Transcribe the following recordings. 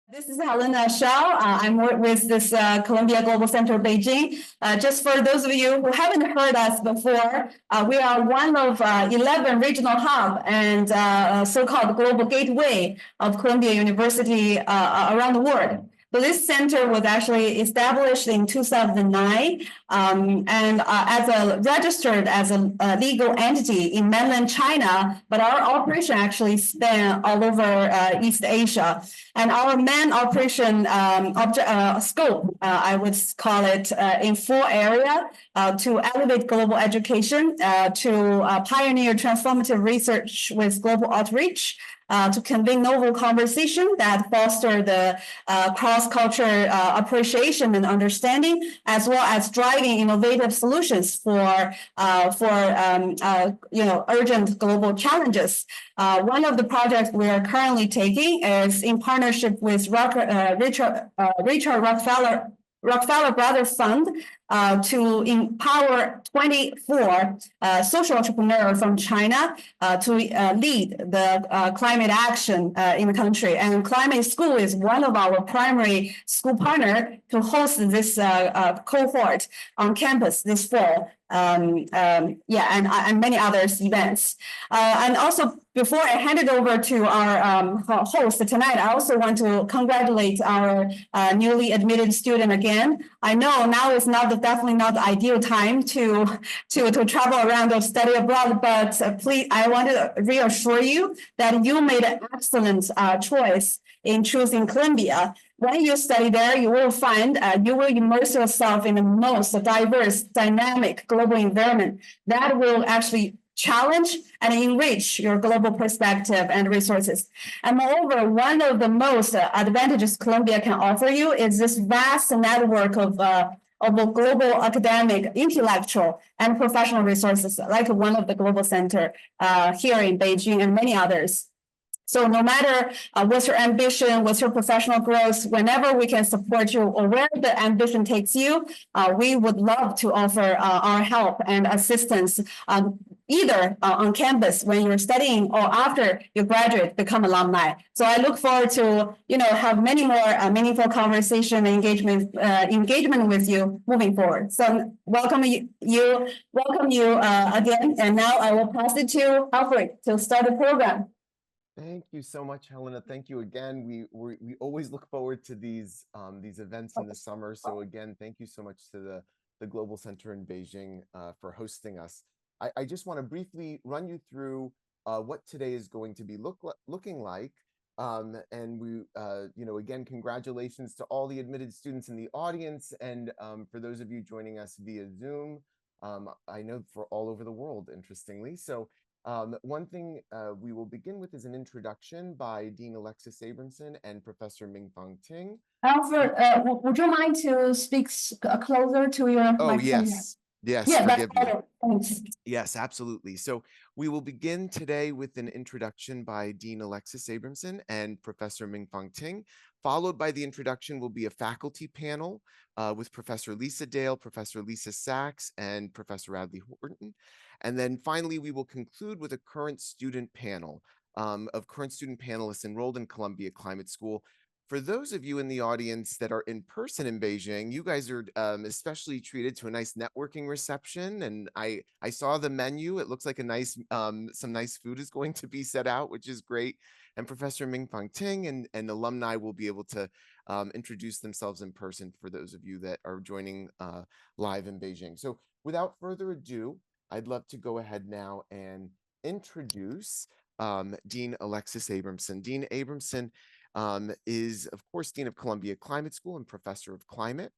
This is Helena Shao. I'm with this Columbia Global Center, Beijing. Just for those of you who haven't heard us before, we are one of 11 regional hub and so-called global gateway of Columbia University around the world. So this center was actually established in 2009 and registered as a legal entity in mainland China, but our operation actually span all over East Asia. And our main operation scope, I would call it, in 4 areas: to elevate global education, to pioneer transformative research with global outreach, to convene novel conversation that foster the cross-cultural appreciation and understanding, as well as driving innovative solutions for urgent global challenges. One of the projects we are currently taking is in partnership with Richard Rockefeller Brothers Fund to empower 24 social entrepreneurs from China to lead the climate action in the country. And Climate School is one of our primary school partner to host this cohort on campus this fall. And many others events. And also, before I hand it over to our host tonight, I also want to congratulate our newly admitted student again. I know now is definitely not the ideal time to travel around or study abroad, but please, I want to reassure you that you made an excellent choice in choosing Columbia. When you study there, you will find you will immerse yourself in the most diverse, dynamic global environment that will actually challenge and enrich your global perspective and resources. And moreover, one of the most advantages Columbia can offer you is this vast network of global academic, intellectual, and professional resources, like one of the global center here in Beijing and many others. So no matter what's your ambition, what's your professional growth, whenever we can support you or where the ambition takes you, we would love to offer our help and assistance either on campus when you're studying or after you graduate, become alumni. So I look forward to, have many more meaningful conversation and engagement with you moving forward. So welcome you again. And now I will pass it to Alfred to start the program. Thank you so much, Helena. Thank you again. We always look forward to these events in the summer. So again, thank you so much to the Global Center in Beijing for hosting us. I just want to briefly run you through what today is going to be looking like. And we, again, congratulations to all the admitted students in the audience, and for those of you joining us via Zoom, I know for all over the world, interestingly. So. One thing we will begin with is an introduction by Dean Alexis Abramson and Professor Mingfang Ting. Alfred, would you mind to speak closer to your microphone? Yes. Yes, yeah, forgive me. Thanks. Yes, absolutely. So we will begin today with an introduction by Dean Alexis Abramson and Professor Mingfang Ting. Followed by the introduction will be a faculty panel with Professor Lisa Dale, Professor Lisa Sachs, and Professor Radley Horton. And then finally, we will conclude with a current student panel of current student panelists enrolled in Columbia Climate School. For those of you in the audience that are in person in Beijing, you guys are especially treated to a nice networking reception. And I saw the menu. It looks like a nice, some nice food is going to be set out, which is great. And Professor Mingfang Ting and alumni will be able to introduce themselves in person for those of you that are joining live in Beijing. So without further ado, I'd love to go ahead now and introduce Dean Alexis Abramson. Dean Abramson is, of course, Dean of Columbia Climate School and Professor of Climate.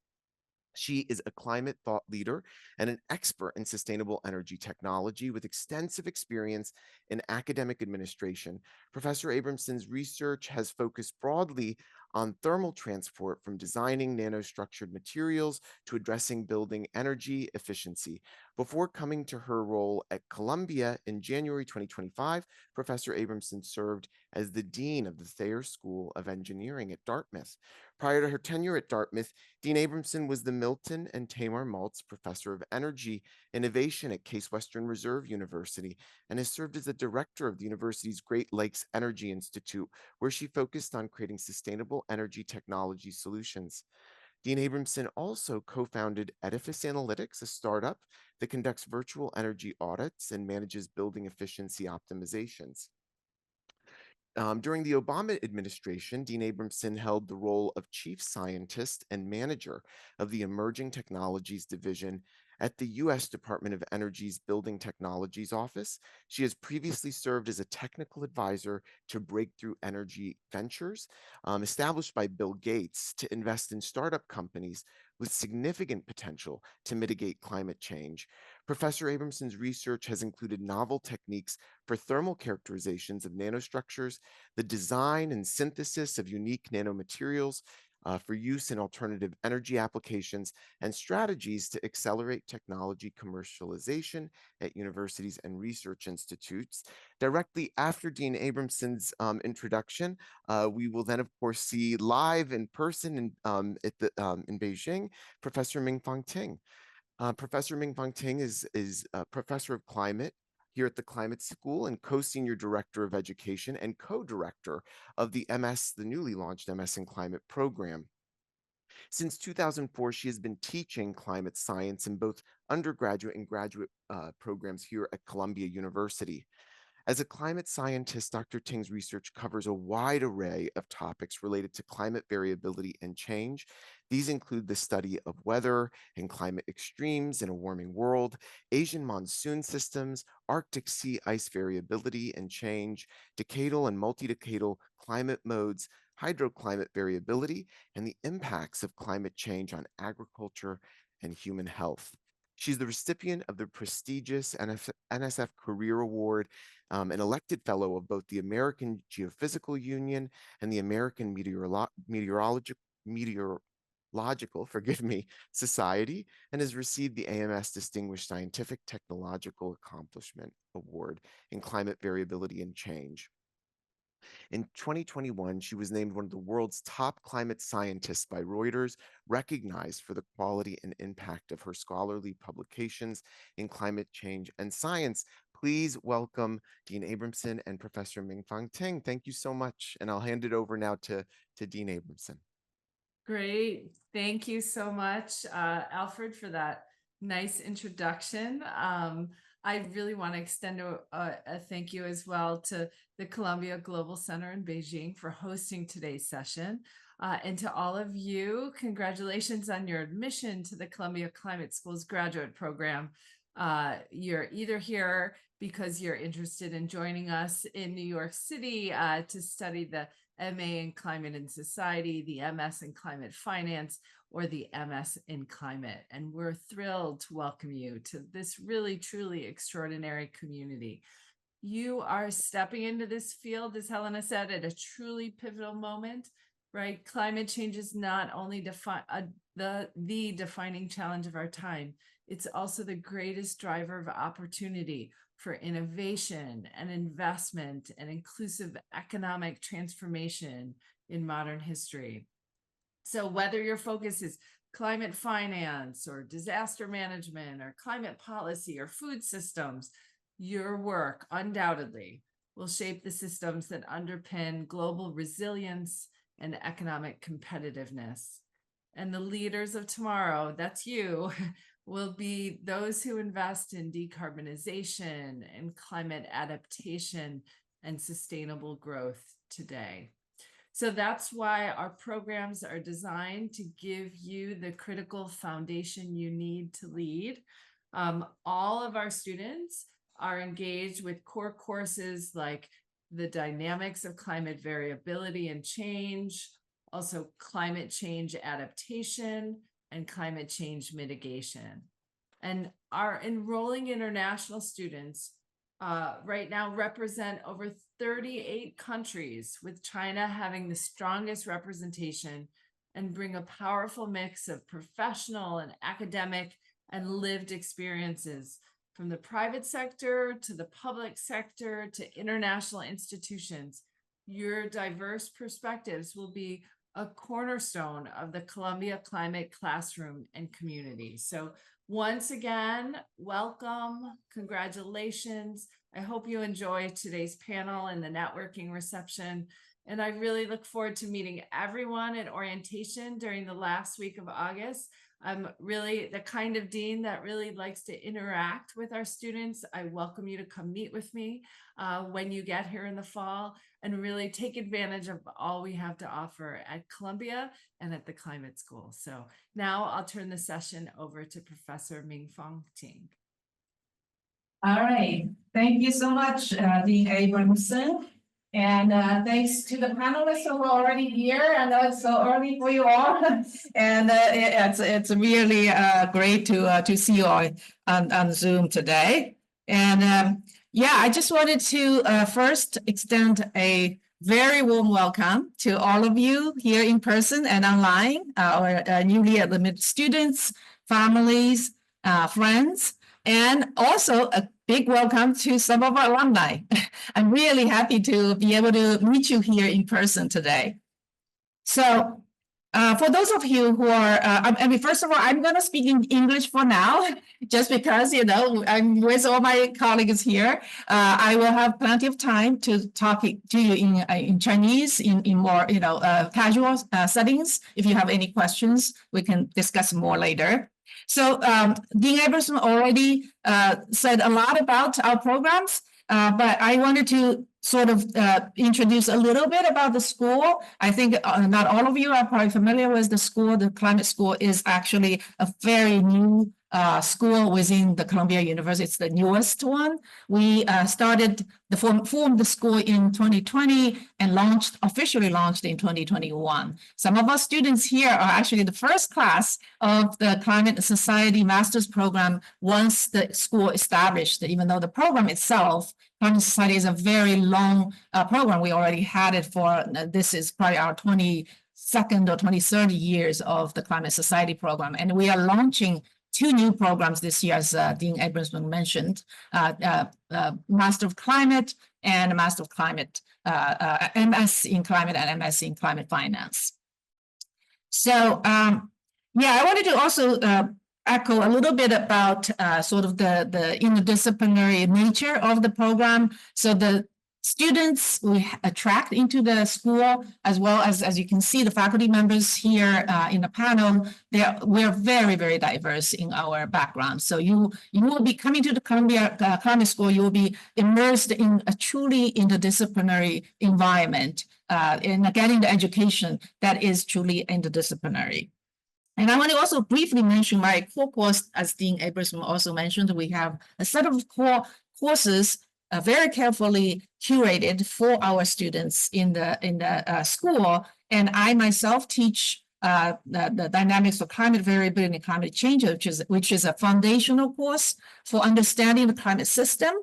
She is a climate thought leader and an expert in sustainable energy technology with extensive experience in academic administration. Professor Abramson's research has focused broadly on thermal transport, from designing nanostructured materials to addressing building energy efficiency. Before coming to her role at Columbia in January 2025, Professor Abramson served as the Dean of the Thayer School of Engineering at Dartmouth. Prior to her tenure at Dartmouth, Dean Abramson was the Milton and Tamar Maltz Professor of Energy Innovation at Case Western Reserve University and has served as the director of the university's Great Lakes Energy Institute, where she focused on creating sustainable energy technology solutions. Dean Abramson also co-founded Edifice Analytics, a startup that conducts virtual energy audits and manages building efficiency optimizations. During the Obama administration, Dean Abramson held the role of chief scientist and manager of the Emerging Technologies Division at the U.S. Department of Energy's Building Technologies Office. She has previously served as a technical advisor to Breakthrough Energy Ventures, established by Bill Gates to invest in startup companies with significant potential to mitigate climate change. Professor Abramson's research has included novel techniques for thermal characterizations of nanostructures, the design and synthesis of unique nanomaterials for use in alternative energy applications, and strategies to accelerate technology commercialization at universities and research institutes. Directly after Dean Abramson's introduction, we will then, of course, see live in person in Beijing, Professor Mingfang Ting. Professor Mingfang Ting is a professor of climate here at the Climate School and co-senior director of education and co-director of the newly launched MS in Climate program. Since 2004, she has been teaching climate science in both undergraduate and graduate programs here at Columbia University. As a climate scientist, Dr. Ting's research covers a wide array of topics related to climate variability and change. These include the study of weather and climate extremes in a warming world, Asian monsoon systems, Arctic sea ice variability and change, decadal and multi-decadal climate modes, hydroclimate variability, and the impacts of climate change on agriculture and human health. She's the recipient of the prestigious NSF Career Award, an elected fellow of both the American Geophysical Union and the American Meteorological Society, and has received the AMS Distinguished Scientific Technological Accomplishment Award in Climate Variability and Change. In 2021, she was named one of the world's top climate scientists by Reuters, recognized for the quality and impact of her scholarly publications in climate change and science. Please welcome Dean Abramson and Professor Mingfang Ting. Thank you so much. And I'll hand it over now to Dean Abramson. Great. Thank you so much, Alfred, for that nice introduction. I really want to extend a thank you as well to the Columbia Global Center in Beijing for hosting today's session. And to all of you, congratulations on your admission to the Columbia Climate School's graduate program. You're either here because you're interested in joining us in New York City to study the MA in Climate and Society, the MS in Climate Finance, or the MS in Climate. And we're thrilled to welcome you to this really, truly extraordinary community. You are stepping into this field, as Helena said, at a truly pivotal moment, right? Climate change is not only the defining challenge of our time, it's also the greatest driver of opportunity for innovation and investment and inclusive economic transformation in modern history. So whether your focus is climate finance or disaster management or climate policy or food systems, your work undoubtedly will shape the systems that underpin global resilience and economic competitiveness. And the leaders of tomorrow, that's you, will be those who invest in decarbonization and climate adaptation and sustainable growth today. So that's why our programs are designed to give you the critical foundation you need to lead. All of our students are engaged with core courses like the dynamics of climate variability and change, also climate change adaptation, and climate change mitigation. And our enrolling international students right now represent over 38 countries, with China having the strongest representation, and bring a powerful mix of professional and academic and lived experiences from the private sector to the public sector to international institutions. Your diverse perspectives will be a cornerstone of the Columbia Climate Classroom and Community. So once again, welcome, congratulations. I hope you enjoy today's panel and the networking reception. And I really look forward to meeting everyone at orientation during the last week of August. I'm really the kind of dean that really likes to interact with our students. I welcome you to come meet with me when you get here in the fall and really take advantage of all we have to offer at Columbia and at the Climate School. So now I'll turn the session over to Professor Mingfang Ting. All right, thank you so much, Dean Abramson. And thanks to the panelists who are already here. I know it's so early for you all, and it's really great to see you all on Zoom today. And yeah, I just wanted to first extend a very warm welcome to all of you here in person and online, our newly admitted students, families, friends, and also a big welcome to some of our alumni. I'm really happy to be able to meet you here in person today. So for those of you who are, I mean, first of all, I'm going to speak in English for now, just because, you know, I'm with all my colleagues here. I will have plenty of time to talk to you in Chinese, in more, you know, casual settings. If you have any questions, we can discuss more later. So Dean Abramson already said a lot about our programs, but I wanted to sort of introduce a little bit about the school. I think not all of you are probably familiar with the school. The Climate School is actually a very new school within the Columbia University. It's the newest one. We formed the school in 2020 and officially launched in 2021. Some of our students here are actually the first class of the Climate Society Master's Program once the school established, even though the program itself, Climate Society, is a very long program. We already had it for, this is probably our 22nd or 23rd years of the Climate Society program. And we are launching 2 new programs this year, as Dean Abramson mentioned, Master of Climate and Master of Climate, MS in Climate and MS in Climate Finance. So, yeah, I wanted to also echo a little bit about sort of the interdisciplinary nature of the program. So the students we attract into the school, as well as you can see, the faculty members here in the panel, we're very, very diverse in our background. So you will be coming to the Columbia Climate School, you will be immersed in a truly interdisciplinary environment in getting the education that is truly interdisciplinary. And I want to also briefly mention my core course, as Dean Abramson also mentioned. We have a set of core courses very carefully curated for our students in the school. And I myself teach the dynamics of climate variability and climate change, which is a foundational course for understanding the climate system.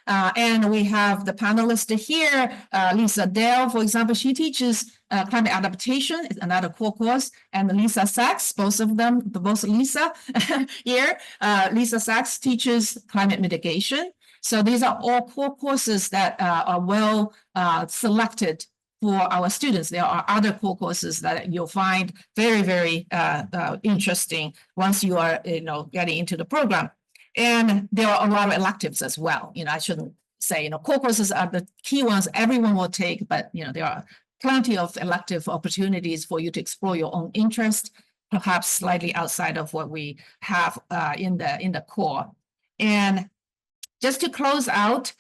And we have the panelist here, Lisa Dale, for example. She teaches climate adaptation, is another core course, and Lisa Sachs, both Lisa here. Lisa Sachs teaches climate mitigation. So these are all core courses that are well selected for our students. There are other core courses that you'll find very, very interesting once you are, getting into the program. And there are a lot of electives as well. I shouldn't say, core courses are the key ones everyone will take, but, there are plenty of elective opportunities for you to explore your own interest, perhaps slightly outside of what we have in the core. And just to close out,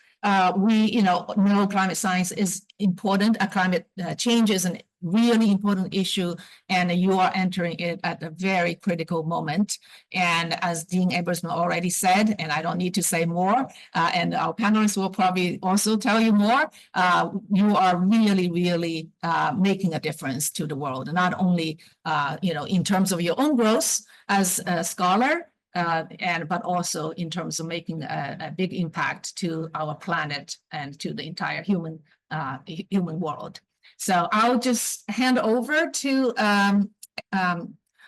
we know climate science is important. Climate change is a really important issue, and you are entering it at a very critical moment. And as Dean Abramson already said, and I don't need to say more, and our panelists will probably also tell you more, you are really, really making a difference to the world, not only in terms of your own growth as a scholar, but also in terms of making a big impact to our planet and to the entire human world. So I'll just hand over to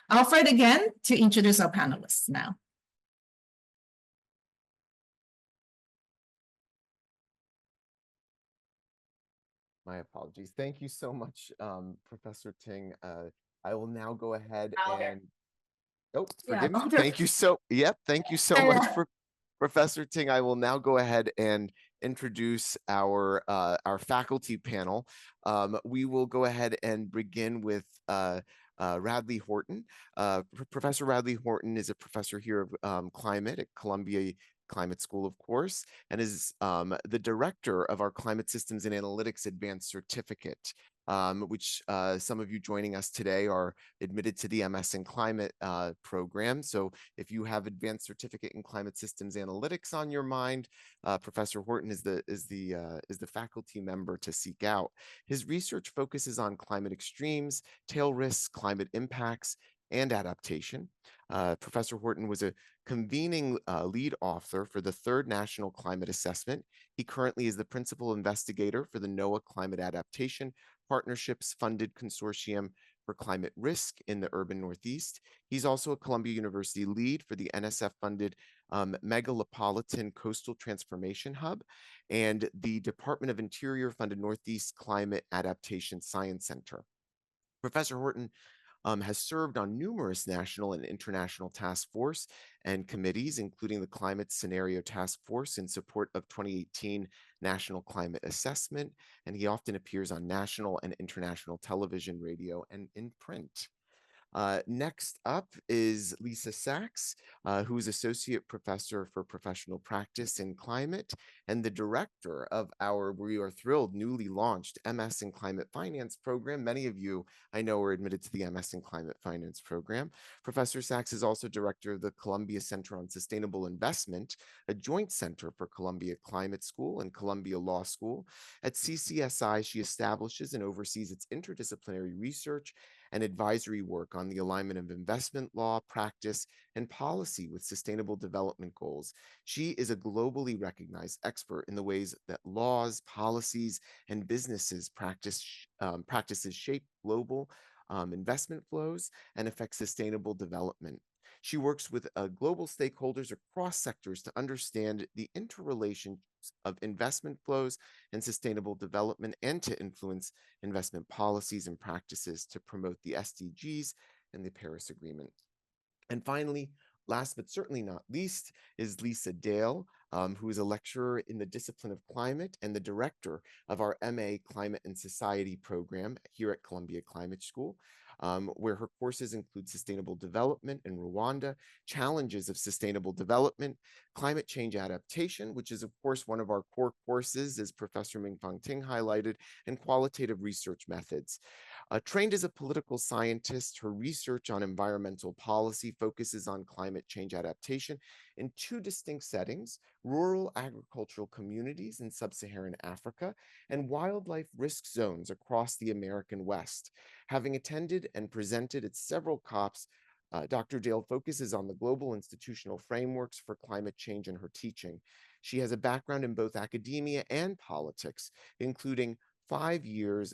Alfred again to introduce our panelists now. My apologies. Thank you so much, Professor Ting. I will now go ahead and, oh, forgive me. Thank you so, thank you so much for Professor Ting. I will now go ahead and introduce our faculty panel. We will go ahead and begin with Radley Horton. Professor Radley Horton is a professor here of climate at Columbia Climate School, of course, and is the director of our Climate Systems and Analytics Advanced Certificate, which some of you joining us today are admitted to the MS in Climate program. So if you have Advanced Certificate in Climate Systems Analytics on your mind, Professor Horton is the faculty member to seek out. His research focuses on climate extremes, tail risks, climate impacts, and adaptation. Professor Horton was a convening lead author for the third National Climate Assessment. He currently is the principal investigator for the NOAA Climate Adaptation Partnerships Funded Consortium for Climate Risk in the Urban Northeast. He's also a Columbia University lead for the NSF-funded Megalopolitan Coastal Transformation Hub and the Department of Interior-funded Northeast Climate Adaptation Science Center. Professor Horton has served on numerous national and international task force and committees, including the Climate Scenario Task Force in support of 2018 National Climate Assessment, and he often appears on national and international television, radio, and in print. Next up is Lisa Sachs, who is Associate Professor for Professional Practice in Climate and the director of our, we are thrilled, newly launched MS in Climate Finance program. Many of you, I know, are admitted to the MS in Climate Finance program. Professor Sachs is also director of the Columbia Center on Sustainable Investment, a joint center for Columbia Climate School and Columbia Law School. At CCSI, she establishes and oversees its interdisciplinary research and advisory work on the alignment of investment law, practice, and policy with sustainable development goals. She is a globally recognized expert in the ways that laws, policies, and businesses practices shape global investment flows and affect sustainable development. She works with global stakeholders across sectors to understand the interrelations of investment flows and sustainable development and to influence investment policies and practices to promote the SDGs and the Paris Agreement. And finally, last but certainly not least, is Lisa Dale, who is a lecturer in the discipline of climate and the director of our MA Climate and Society program here at Columbia Climate School, where her courses include sustainable development in Rwanda, challenges of sustainable development, climate change adaptation, which is of course one of our core courses, as Professor Mingfang Ting highlighted, and qualitative research methods. Trained as a political scientist, her research on environmental policy focuses on climate change adaptation in two distinct settings: rural agricultural communities in sub-Saharan Africa and wildlife risk zones across the American West. Having attended and presented at several COPs, Dr. Dale focuses on the global institutional frameworks for climate change in her teaching. She has a background in both academia and politics, including 5 years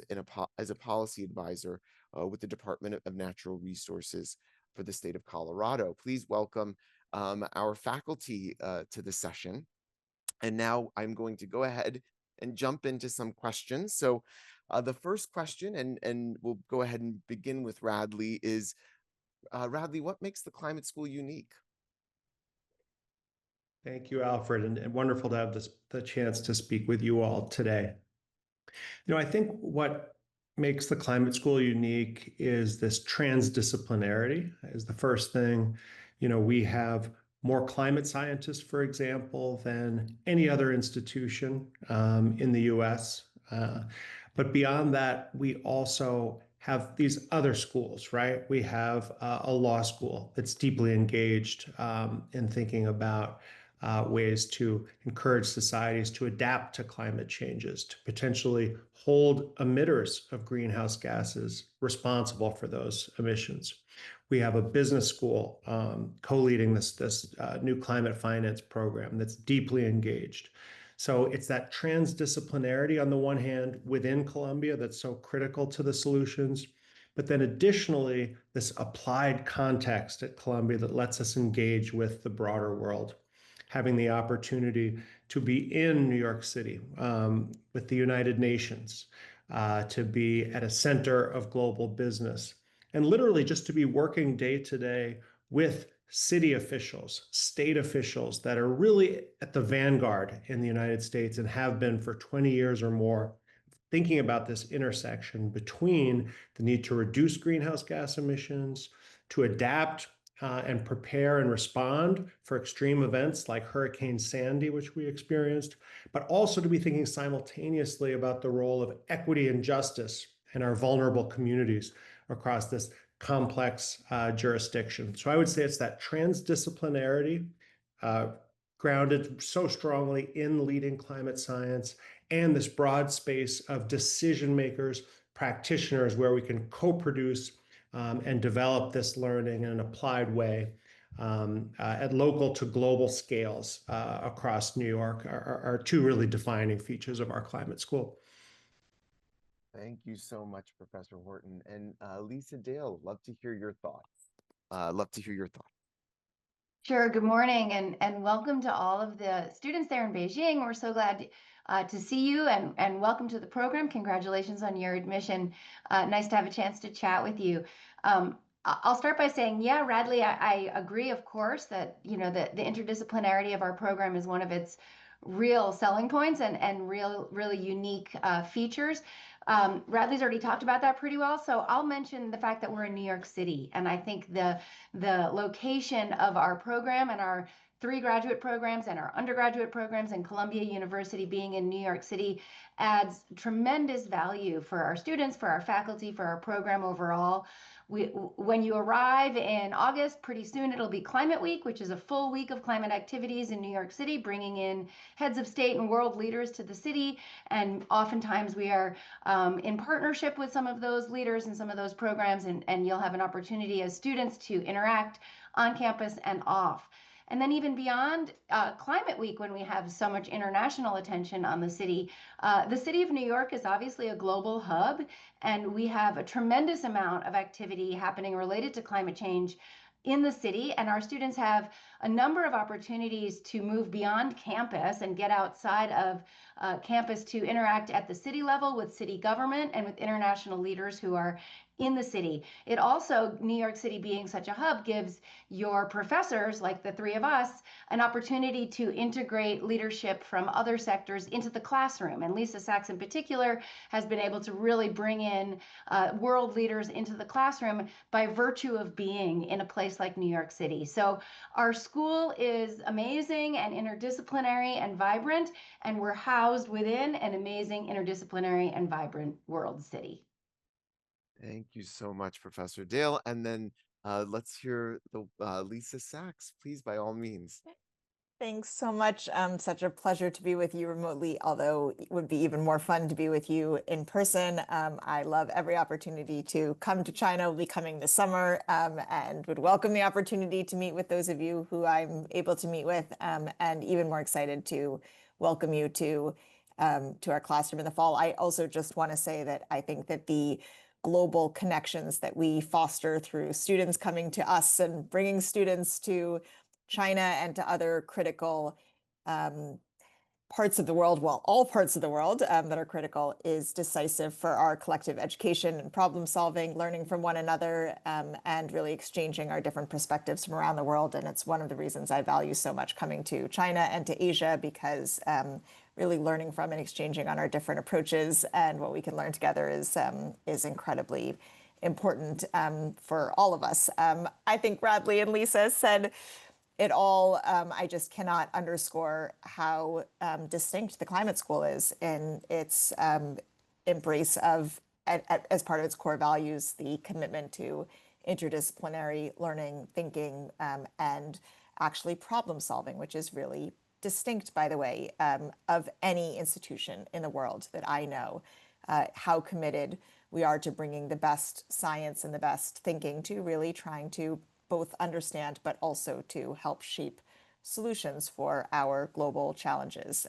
as a policy advisor with the Department of Natural Resources for the state of Colorado. Please welcome our faculty to the session. And now I'm going to go ahead and jump into some questions. So the first question, and we'll go ahead and begin with Radley, is Radley, what makes the climate school unique? Thank you, Alfred, and wonderful to have the chance to speak with you all today. I think what makes the climate school unique is this transdisciplinarity is the first thing. We have more climate scientists, for example, than any other institution in the US. But beyond that, we also have these other schools, right? We have a law school that's deeply engaged in thinking about ways to encourage societies to adapt to climate changes, to potentially hold emitters of greenhouse gases responsible for those emissions. We have a business school co-leading this new climate finance program that's deeply engaged. So it's that transdisciplinarity on the one hand within Columbia that's so critical to the solutions, but then additionally, this applied context at Columbia that lets us engage with the broader world. Having the opportunity to be in New York City with the United Nations, to be at a center of global business, and literally just to be working day to day with city officials, state officials that are really at the vanguard in the United States and have been for 20 years or more, thinking about this intersection between the need to reduce greenhouse gas emissions, to adapt and prepare and respond for extreme events like Hurricane Sandy, which we experienced, but also to be thinking simultaneously about the role of equity and justice in our vulnerable communities across this complex jurisdiction. So I would say it's that transdisciplinarity grounded so strongly in leading climate science and this broad space of decision makers, practitioners, where we can co-produce and develop this learning in an applied way at local to global scales across New York are two really defining features of our climate school. Thank you so much, Professor Horton. And Lisa Dale, love to hear your thoughts. Sure. Good morning and welcome to all of the students there in Beijing. We're so glad to see you and welcome to the program. Congratulations on your admission. Nice to have a chance to chat with you. I'll start by saying, yeah, Radley, I agree, of course, that the interdisciplinarity of our program is one of its real selling points and really unique features. Radley's already talked about that pretty well, so I'll mention the fact that we're in New York City, and I think the location of our program and our 3 graduate programs and our undergraduate programs and Columbia University being in New York City adds tremendous value for our students, for our faculty, for our program overall. When you arrive in August, pretty soon it'll be Climate Week, which is a full week of climate activities in New York City, bringing in heads of state and world leaders to the city. And oftentimes we are in partnership with some of those leaders and some of those programs, and you'll have an opportunity as students to interact on campus and off. And then even beyond Climate Week, when we have so much international attention on the city of New York is obviously a global hub, and we have a tremendous amount of activity happening related to climate change in the city, and our students have a number of opportunities to move beyond campus and get outside of campus to interact at the city level with city government and with international leaders who are in the city. It also, New York City being such a hub, gives your professors, like the 3 of us, an opportunity to integrate leadership from other sectors into the classroom. And Lisa Sachs in particular has been able to really bring in world leaders into the classroom by virtue of being in a place like New York City. So our school is amazing and interdisciplinary and vibrant, and we're housed within an amazing interdisciplinary and vibrant world city. Thank you so much, Professor Dale. And then let's hear the Lisa Sachs, please, by all means. Thanks so much. Such a pleasure to be with you remotely, although it would be even more fun to be with you in person. I love every opportunity to come to China. We'll be coming this summer and would welcome the opportunity to meet with those of you who I'm able to meet with, and even more excited to welcome you to our classroom in the fall. I also just want to say that I think that the global connections that we foster through students coming to us and bringing students to China and to other critical parts of the world, well, all parts of the world that are critical, is decisive for our collective education and problem solving, learning from one another, and really exchanging our different perspectives from around the world. And it's one of the reasons I value so much coming to China and to Asia, because really learning from and exchanging on our different approaches and what we can learn together is incredibly important for all of us. I think Radley and Lisa said it all. I just cannot underscore how distinct the climate school is in its embrace of, as part of its core values, the commitment to interdisciplinary learning, thinking, and actually problem solving, which is really distinct, by the way, of any institution in the world that I know. How committed we are to bringing the best science and the best thinking to really trying to both understand, but also to help shape solutions for our global challenges.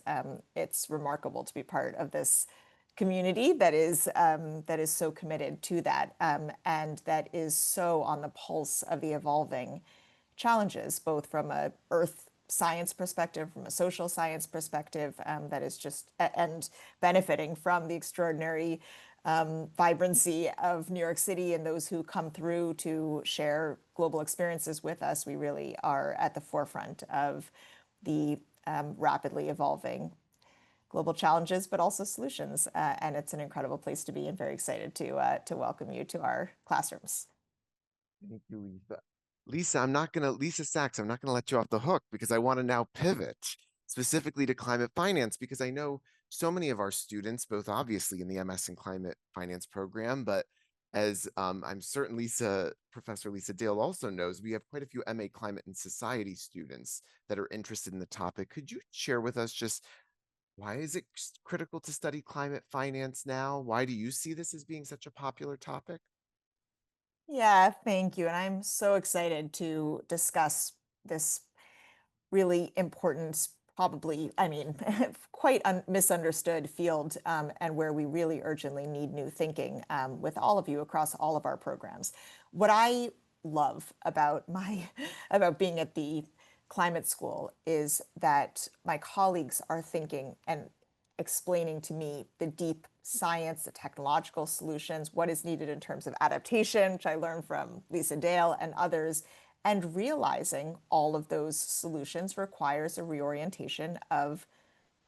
It's remarkable to be part of this community that is so committed to that, and that is so on the pulse of the evolving challenges, both from a earth science perspective, from a social science perspective, that is just, and benefiting from the extraordinary vibrancy of New York City and those who come through to share global experiences with us, we really are at the forefront of the rapidly evolving global challenges, but also solutions. And it's an incredible place to be, and very excited to welcome you to our classrooms. Thank you, Lisa. Lisa Sachs, I'm not gonna let you off the hook because I want to now pivot specifically to climate finance, because I know so many of our students, both obviously in the MS and climate finance program, but as I'm certain Professor Lisa Dale also knows, we have quite a few MA climate and society students that are interested in the topic. Could you share with us just why is it critical to study climate finance now? Why do you see this as being such a popular topic? Yeah, thank you. And I'm so excited to discuss this really important, probably, I mean, quite misunderstood field, and where we really urgently need new thinking with all of you across all of our programs. What I love about about being at the climate school is that my colleagues are thinking and explaining to me the deep science, the technological solutions, what is needed in terms of adaptation, which I learned from Lisa Dale and others, and realizing all of those solutions requires a reorientation of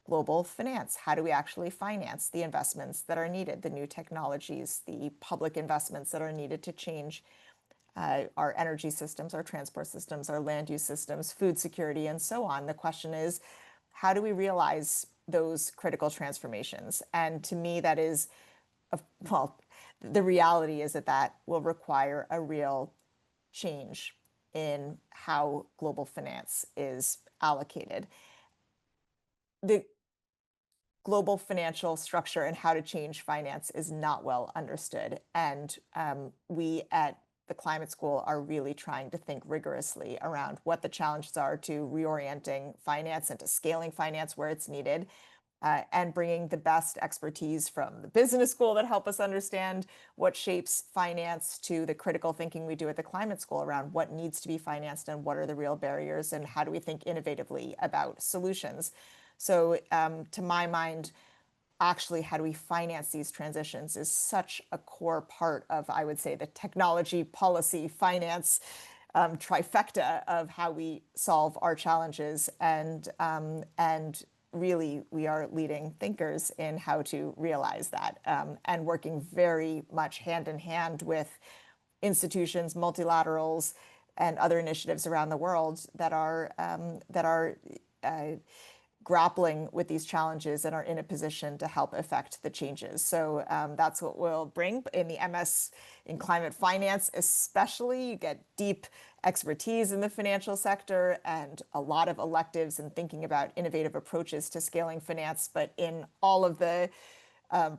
global finance. How do we actually finance the investments that are needed, the new technologies, the public investments that are needed to change our energy systems, our transport systems, our land use systems, food security, and so on? The question is, how do we realize those critical transformations? And to me, that is, well, the reality is that that will require a real change in how global finance is allocated. The global financial structure and how to change finance is not well understood. And we at the climate school are really trying to think rigorously around what the challenges are to reorienting finance and to scaling finance where it's needed, and bringing the best expertise from the business school that help us understand what shapes finance to the critical thinking we do at the climate school around what needs to be financed and what are the real barriers and how do we think innovatively about solutions. So to my mind, actually, how do we finance these transitions is such a core part of, I would say, the technology, policy, finance trifecta of how we solve our challenges. And really, we are leading thinkers in how to realize that, and working very much hand in hand with institutions, multilaterals, and other initiatives around the world that are grappling with these challenges and are in a position to help affect the changes. So that's what we'll bring in the MS in climate finance, especially. You get deep expertise in the financial sector and a lot of electives and thinking about innovative approaches to scaling finance. But in all of the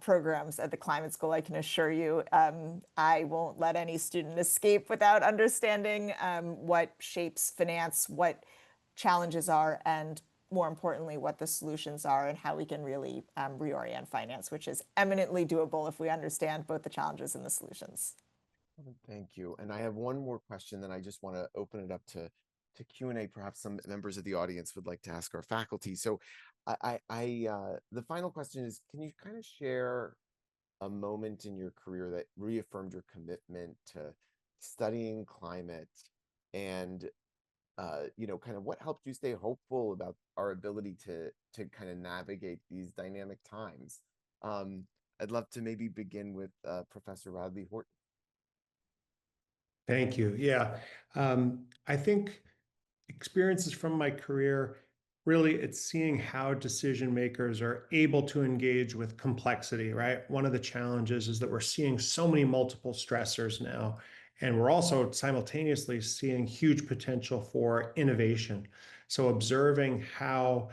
programs at the climate school, I can assure you, I won't let any student escape without understanding what shapes finance, what challenges are, and more importantly, what the solutions are and how we can really reorient finance, which is eminently doable if we understand both the challenges and the solutions. Thank you. And I have one more question, then I just want to open it up to Q&A. Perhaps some members of the audience would like to ask our faculty. So the final question is, can you kind of share a moment in your career that reaffirmed your commitment to studying climate and kind of what helped you stay hopeful about our ability to kind of navigate these dynamic times? I'd love to maybe begin with Professor Radley Horton. Thank you. Yeah, I think experiences from my career, really it's seeing how decision makers are able to engage with complexity, right? One of the challenges is that we're seeing so many multiple stressors now, and we're also simultaneously seeing huge potential for innovation. So observing how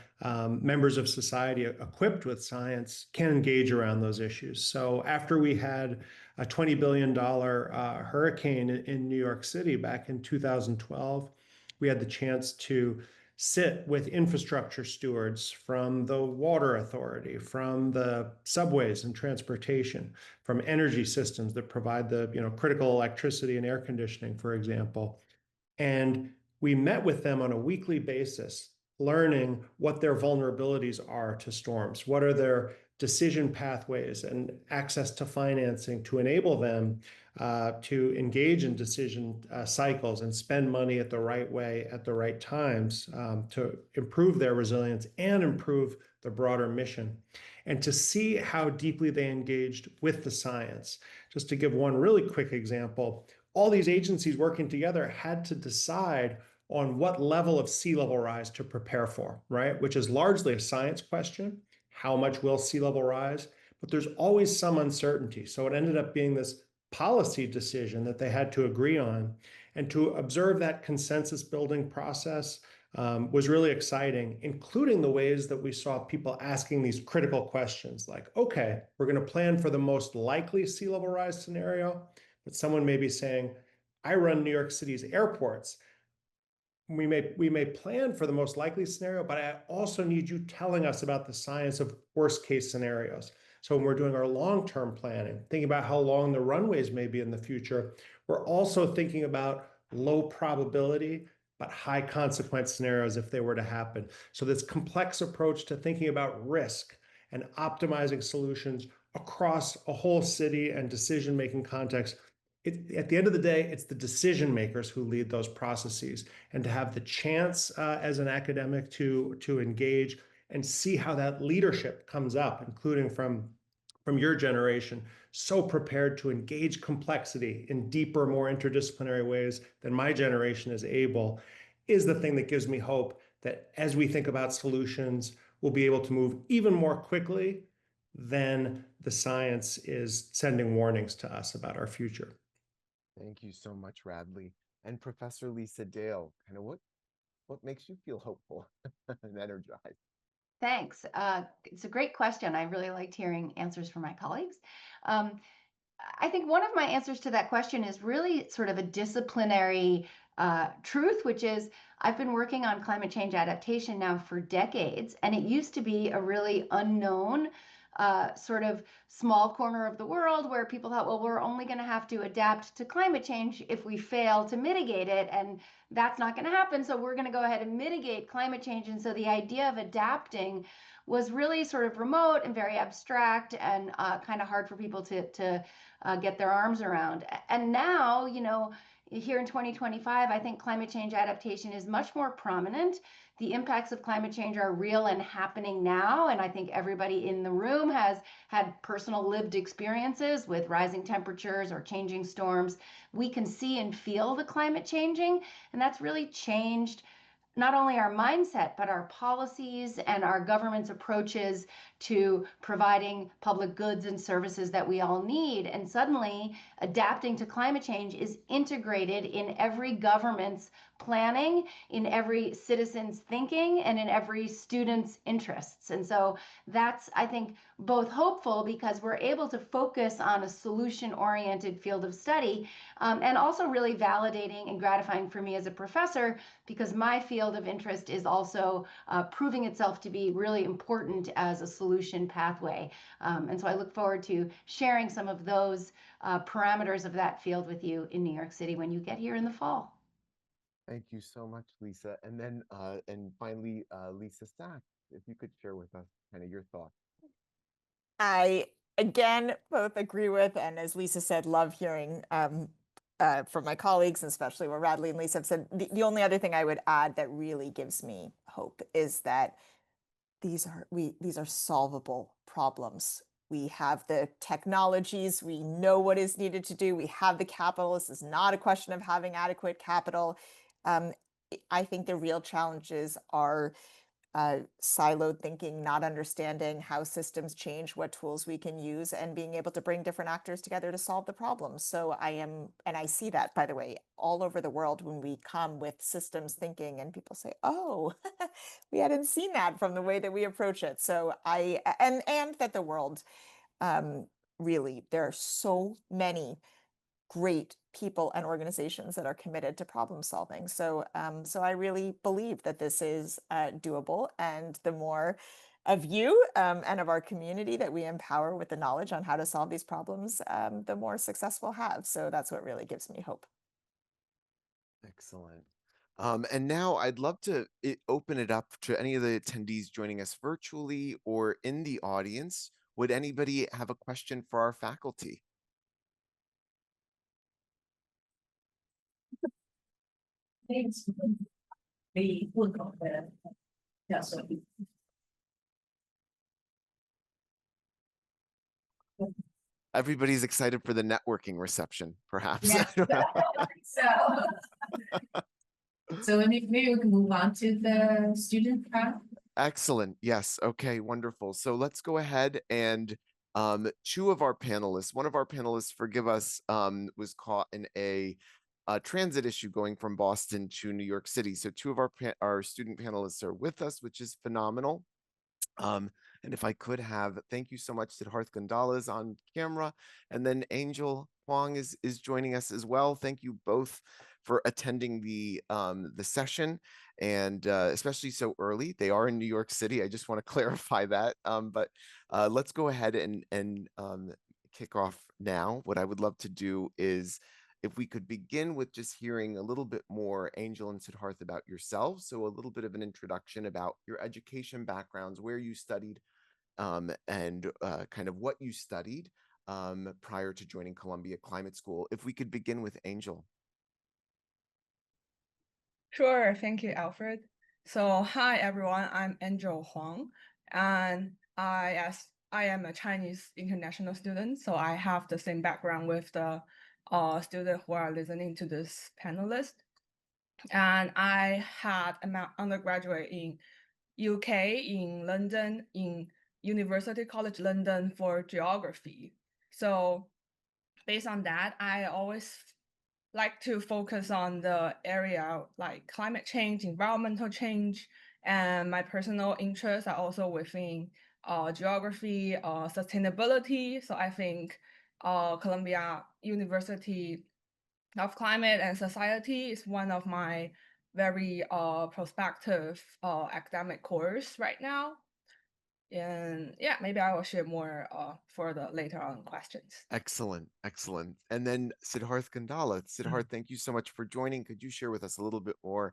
members of society equipped with science can engage around those issues. So after we had a $20 billion hurricane in New York City back in 2012, we had the chance to sit with infrastructure stewards from the water authority, from the subways and transportation, from energy systems that provide the critical electricity and air conditioning, for example. And we met with them on a weekly basis, learning what their vulnerabilities are to storms, what are their decision pathways and access to financing to enable them to engage in decision cycles and spend money at the right way at the right times to improve their resilience and improve the broader mission. And to see how deeply they engaged with the science. Just to give one really quick example, all these agencies working together had to decide on what level of sea level rise to prepare for, right? Which is largely a science question. How much will sea level rise? But there's always some uncertainty. So it ended up being this policy decision that they had to agree on. And to observe that consensus building process was really exciting, including the ways that we saw people asking these critical questions like, okay, we're going to plan for the most likely sea level rise scenario, but someone may be saying, I run New York City's airports. We may plan for the most likely scenario, but I also need you telling us about the science of worst case scenarios. So when we're doing our long-term planning, thinking about how long the runways may be in the future, we're also thinking about low probability, but high consequence scenarios if they were to happen. So this complex approach to thinking about risk and optimizing solutions across a whole city and decision-making context. At the end of the day, it's the decision makers who lead those processes, and to have the chance as an academic to engage and see how that leadership comes up, including from your generation, so prepared to engage complexity in deeper, more interdisciplinary ways than my generation is able, is the thing that gives me hope that as we think about solutions, we'll be able to move even more quickly than the science is sending warnings to us about our future. Thank you so much, Radley. And Professor Lisa Dale, kind of what makes you feel hopeful and energized? Thanks. It's a great question. I really liked hearing answers from my colleagues. I think one of my answers to that question is really sort of a disciplinary truth, which is I've been working on climate change adaptation now for decades, and it used to be a really unknown sort of small corner of the world where people thought, well, we're only going to have to adapt to climate change if we fail to mitigate it, and that's not going to happen. So we're going to go ahead and mitigate climate change. And so the idea of adapting was really sort of remote and very abstract and kind of hard for people to get their arms around. And now, you know, here in 2025, I think climate change adaptation is much more prominent. The impacts of climate change are real and happening now. And I think everybody in the room has had personal lived experiences with rising temperatures or changing storms. We can see and feel the climate changing, and that's really changed not only our mindset, but our policies and our government's approaches to providing public goods and services that we all need. And suddenly, adapting to climate change is integrated in every government's planning, in every citizen's thinking, and in every student's interests. And so that's, I think, both hopeful because we're able to focus on a solution-oriented field of study, and also really validating and gratifying for me as a professor because my field of interest is also proving itself to be really important as a solution pathway. And so I look forward to sharing some of those parameters of that field with you in New York City when you get here in the fall. Thank you so much, Lisa. And then, and finally, Lisa Sachs, if you could share with us kind of your thoughts. I, again, both agree with, and as Lisa said, love hearing from my colleagues, and especially what Radley and Lisa have said. The only other thing I would add that really gives me hope is that these are solvable problems. We have the technologies, we know what is needed to do, we have the capital. This is not a question of having adequate capital. I think the real challenges are siloed thinking, not understanding how systems change, what tools we can use, and being able to bring different actors together to solve the problems. So I see that, by the way, all over the world when we come with systems thinking and people say, oh, we hadn't seen that from the way that we approach it. So and that the world, really, there are so many great people and organizations that are committed to problem solving. So I really believe that this is doable, and the more of you and of our community that we empower with the knowledge on how to solve these problems, the more success we'll have. So that's what really gives me hope. Excellent. And now I'd love to open it up to any of the attendees joining us virtually or in the audience would anybody have a question for our faculty? Thanks. 可以问候的教授。Everybody's excited for the networking reception, perhaps. Yes, I don't know. so maybe we can move on to the student panel. Excellent. Yes. Okay, wonderful. So let's go ahead and two of our panelists, one of our panelists, forgive us, was caught in a transit issue going from Boston to New York City. So two of our student panelists are with us, which is phenomenal. And if I could have, thank you so much, Siddharth Gondala on camera, and then Angel Huang is joining us as well. Thank you both for attending the session, and especially so early. They are in New York City. I just want to clarify that. But let's go ahead and kick off now. What I would love to do is, if we could begin with just hearing a little bit more, Angel and Siddharth, about yourselves. So a little bit of an introduction about your education backgrounds, where you studied, and kind of what you studied prior to joining Columbia Climate School. If we could begin with Angel. Sure, thank you, Alfred. So, hi everyone, I'm Angel Huang, and I am a Chinese international student, so I have the same background with the student who are listening to this panelist. And I had an undergraduate in UK, in London, in University College London for geography. So based on that, I always like to focus on the area like climate change, environmental change, and my personal interests are also within geography, sustainability. So I think Columbia University of Climate and Society is one of my very prospective academic course right now. And yeah, maybe I will share more for the later on questions. Excellent, excellent. And then Siddharth Gondala. Siddharth, thank you so much for joining. Could you share with us a little bit more?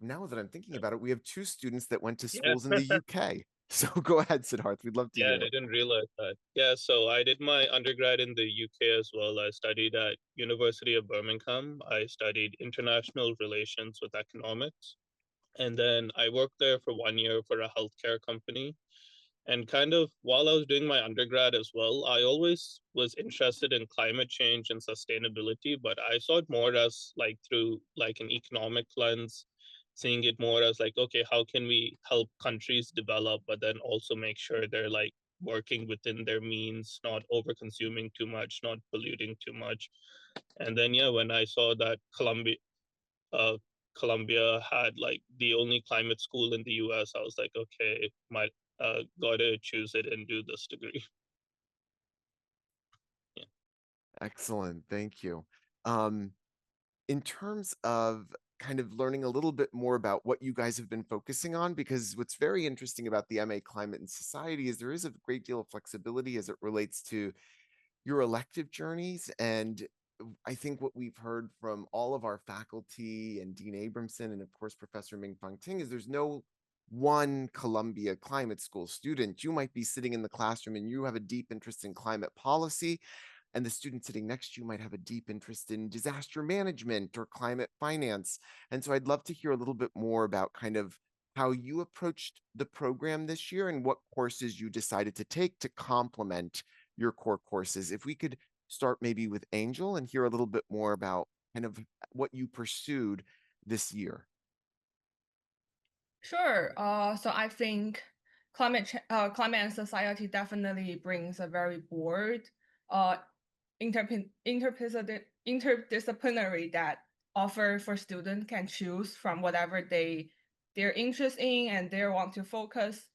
Now that I'm thinking about it, we have two students that went to schools in the UK. So go ahead, Siddharth. We'd love to Yeah, hear I it. didn't realize that. Yeah, so I did my undergrad in the UK as well. I studied at University of Birmingham. I studied international relations with economics. And then I worked there for 1 year for a healthcare company. And kind of while I was doing my undergrad as well, I always was interested in climate change and sustainability, but I saw it more as like through like an economic lens, seeing it more as like, okay, how can we help countries develop, but then also make sure they're like working within their means, not over consuming too much, not polluting too much. And then yeah, when I saw that uh, Columbia had like the only climate school in the US, I was like, okay, my gotta choose it and do this degree. Yeah. Excellent. Thank you. In terms of kind of learning a little bit more about what you guys have been focusing on, because what's very interesting about the MA Climate and Society is there is a great deal of flexibility as it relates to your elective journeys. And I think what we've heard from all of our faculty and Dean Abramson and of course Professor Mingfang Ting is there's no one Columbia Climate School student. You might be sitting in the classroom and you have a deep interest in climate policy, and the student sitting next to you might have a deep interest in disaster management or climate finance. And so I'd love to hear a little bit more about kind of how you approached the program this year and what courses you decided to take to complement your core courses. If we could start maybe with Angel and hear a little bit more about kind of what you pursued this year. Sure. So I think climate and society definitely brings a very broad, interdisciplinary that offer for students can choose from whatever they're interested in and they want to focus.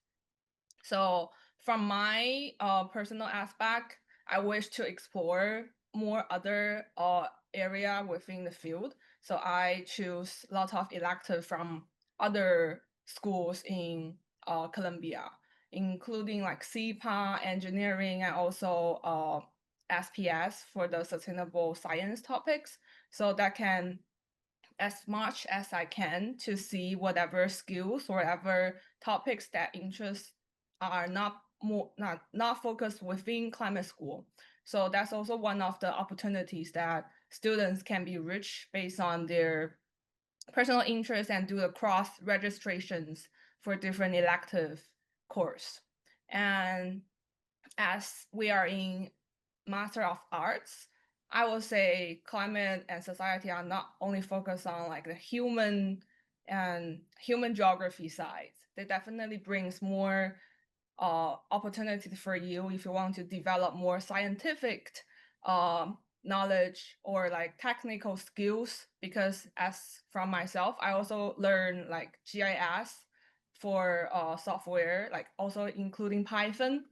So from my personal aspect, I wish to explore more other area within the field. So I choose lots of elective from other schools in Columbia, including like CPA, engineering, and also SPS for the sustainable science topics. So that can, as much as I can, to see whatever skills, whatever topics that interest are not more not focused within climate school. So that's also one of the opportunities that students can be rich based on their personal interest and do the cross registrations for different elective course. And as we are in Master of Arts, I will say climate and society are not only focused on like the human and human geography side. They definitely brings more opportunities for you if you want to develop more scientific knowledge or like technical skills. Because as from myself, I also learn like GIS for software, like also including Python.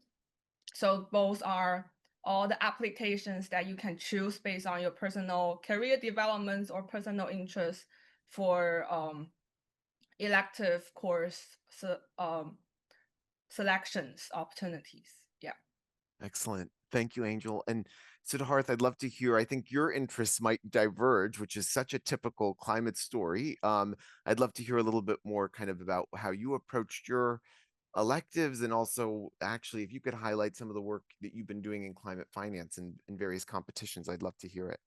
So both are all the applications that you can choose based on your personal career developments or personal interests for elective course selections opportunities. Yeah. Excellent. Thank you, Angel. And Siddharth, I'd love to hear, I think your interests might diverge, which is such a typical climate story. I'd love to hear a little bit more kind of about how you approached your electives, and also actually if you could highlight some of the work that you've been doing in climate finance and in various competitions, I'd love to hear it.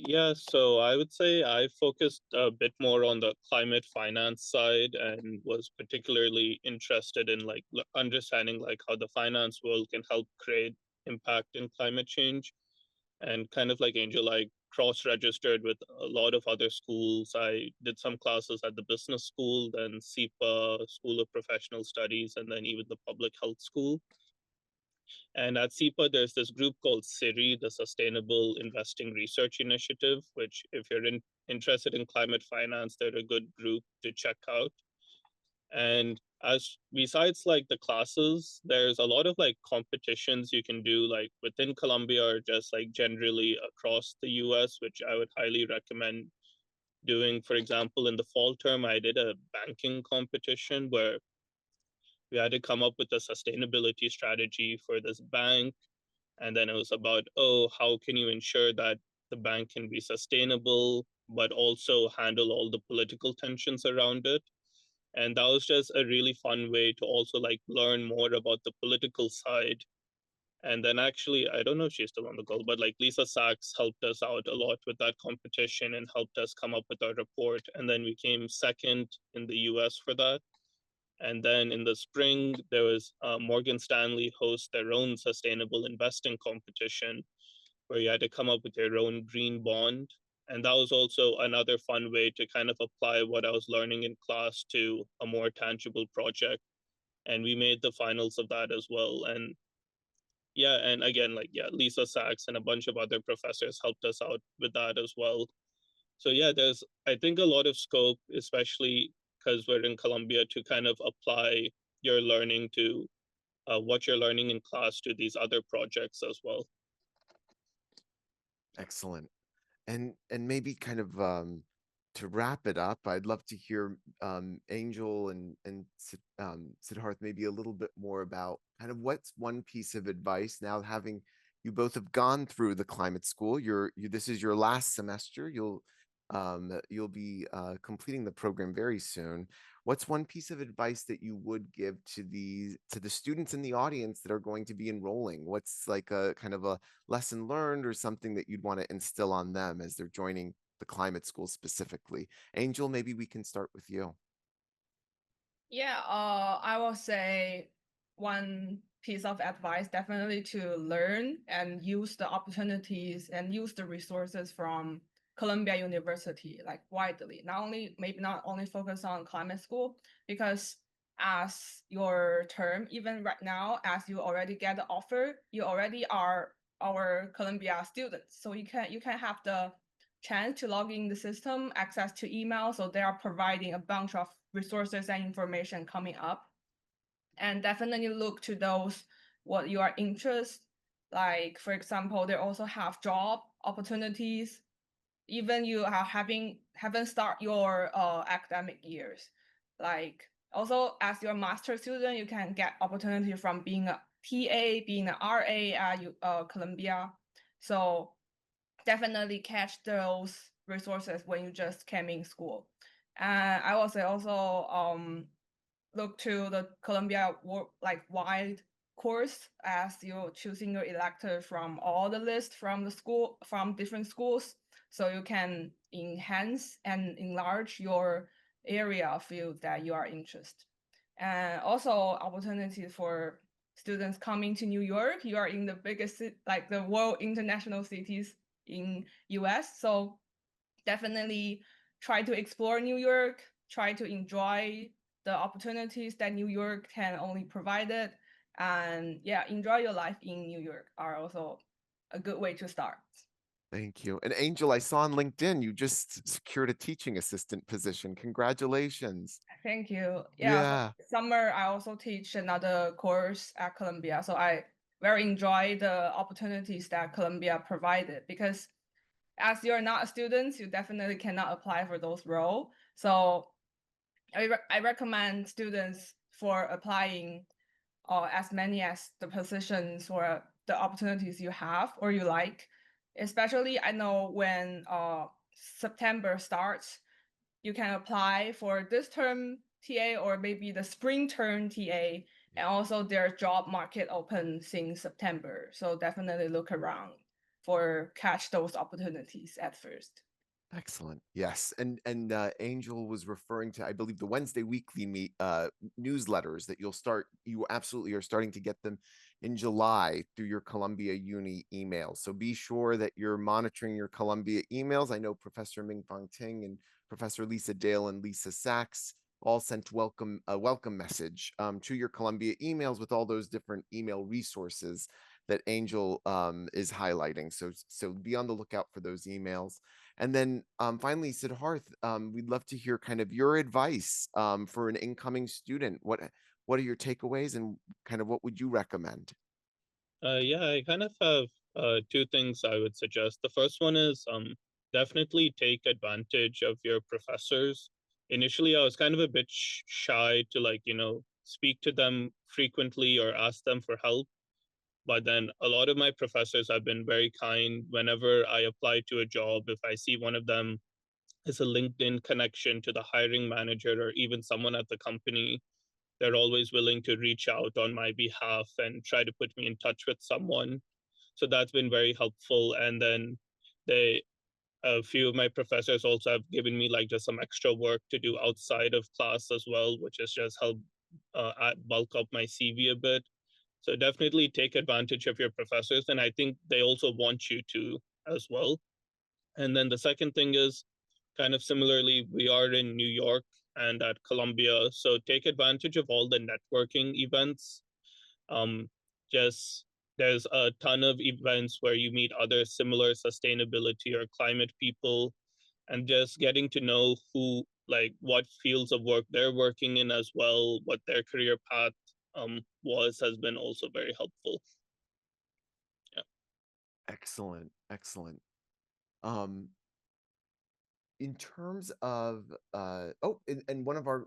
Yeah, so I would say I focused a bit more on the climate finance side and was particularly interested in like understanding like how the finance world can help create impact in climate change. And kind of like Angel, I cross-registered with a lot of other schools. I did some classes at the business school, then SIPA, School of Professional Studies, and then even the public health school. And at SIPA, there's this group called SIRI, the Sustainable Investing Research Initiative, which if you're interested in climate finance, they're a good group to check out. And as besides like the classes, there's a lot of like competitions you can do like within Colombia or just like generally across the US, which I would highly recommend doing. For example, in the fall term, I did a banking competition where we had to come up with a sustainability strategy for this bank. And then it was about, oh, how can you ensure that the bank can be sustainable, but also handle all the political tensions around it. And that was just a really fun way to also like learn more about the political side. And then actually, I don't know if she's still on the call, but like Lisa Sachs helped us out a lot with that competition and helped us come up with our report. And then we came second in the US for that. And then in the spring, there was Morgan Stanley hosts their own sustainable investing competition where you had to come up with your own green bond. And that was also another fun way to kind of apply what I was learning in class to a more tangible project. And we made the finals of that as well. And yeah, and again, like, yeah, Lisa Sachs and a bunch of other professors helped us out with that as well. So yeah, there's, I think, a lot of scope, especially because we're in Colombia, to kind of apply your learning to what you're learning in class to these other projects as well. Excellent. And maybe kind of to wrap it up, I'd love to hear Angel and Siddharth maybe a little bit more about kind of what's one piece of advice now, having you both have gone through the climate school. This is your last semester. You'll be completing the program very soon. What's one piece of advice that you would give to the students in the audience that are going to be enrolling? What's like a kind of a lesson learned or something that you'd want to instill on them as they're joining the climate school specifically? Angel, maybe we can start with you. Yeah, I will say one piece of advice definitely to learn and use the opportunities and use the resources from Columbia University, like widely. Not only focus on climate school, because as your term, even right now, as you already get the offer, you already are our Columbia students. So you can have the chance to log in the system, access to email. So they are providing a bunch of resources and information coming up. And definitely look to those what you are interested. Like, for example, they also have job opportunities. Even you are haven't start your academic years. Like also as your master student, you can get opportunity from being a TA, being an RA at Columbia. So definitely catch those resources when you just came in school. And I will say also look to the Columbia wide course as you're choosing your elective from all the list from different schools. So you can enhance and enlarge your area of field that you are interested. And also opportunities for students coming to New York. You are in the biggest, like the world international cities in US. So definitely try to explore New York, try to enjoy the opportunities that New York can only provide it. And yeah, enjoy your life in New York are also a good way to start. Thank you. And Angel, I saw on LinkedIn you just secured a teaching assistant position. Congratulations. Thank you. Yeah. So summer I also teach another course at Columbia. So I very enjoy the opportunities that Columbia provided, because as you're not a student, you definitely cannot apply for those roles. So I recommend students for applying as many as the positions or the opportunities you have or you like. Especially I know when September starts, you can apply for this term TA or maybe the spring term TA, and also their job market open since September. So definitely look around for catch those opportunities at first. Excellent. Yes. And Angel was referring to, I believe, the Wednesday weekly newsletters that you absolutely are starting to get them in July through your Columbia Uni emails. So be sure that you're monitoring your Columbia emails. I know Professor Mingfang Ting and Professor Lisa Dale and Lisa Sachs all sent a welcome message to your Columbia emails with all those different email resources that Angel is highlighting. So be on the lookout for those emails. And then finally, Siddharth, we'd love to hear kind of your advice for an incoming student. What are your takeaways and kind of what would you recommend? Yeah, I kind of have two things I would suggest. The first one is definitely take advantage of your professors. Initially, I was kind of a bit shy to speak to them frequently or ask them for help. But then a lot of my professors have been very kind. Whenever I apply to a job, if I see one of them is a LinkedIn connection to the hiring manager or even someone at the company, they're always willing to reach out on my behalf and try to put me in touch with someone. So that's been very helpful. And then a few of my professors also have given me just some extra work to do outside of class as well, which has just helped bulk up my CV a bit. So definitely take advantage of your professors. And I think they also want you to as well. And then the second thing is kind of similarly, we are in New York and at Columbia. So take advantage of all the networking events. There's a ton of events where you meet other similar sustainability or climate people, and just getting to know what fields of work they're working in as well, what their career path has been also very helpful. Yeah. Excellent. In terms of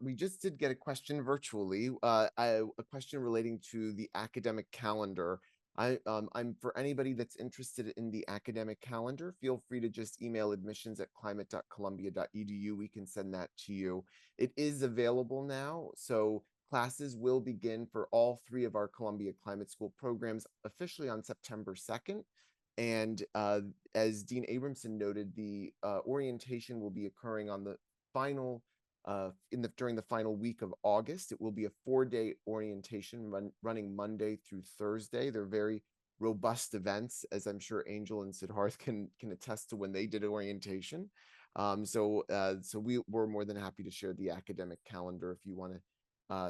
we just did get a question virtually, a question relating to the academic calendar. I'm for anybody that's interested in the academic calendar, feel free to just email admissions@climate.columbia.edu. We can send that to you. It is available now, so classes will begin for all 3 of our Columbia Climate School programs officially on September 2nd. And as Dean Abramson noted, the orientation will be occurring on the final during the final week of August. It will be a 4-day orientation running Monday through Thursday. They're very robust events, as I'm sure Angel and Siddharth can attest to when they did orientation. So we're more than happy to share the academic calendar if you want to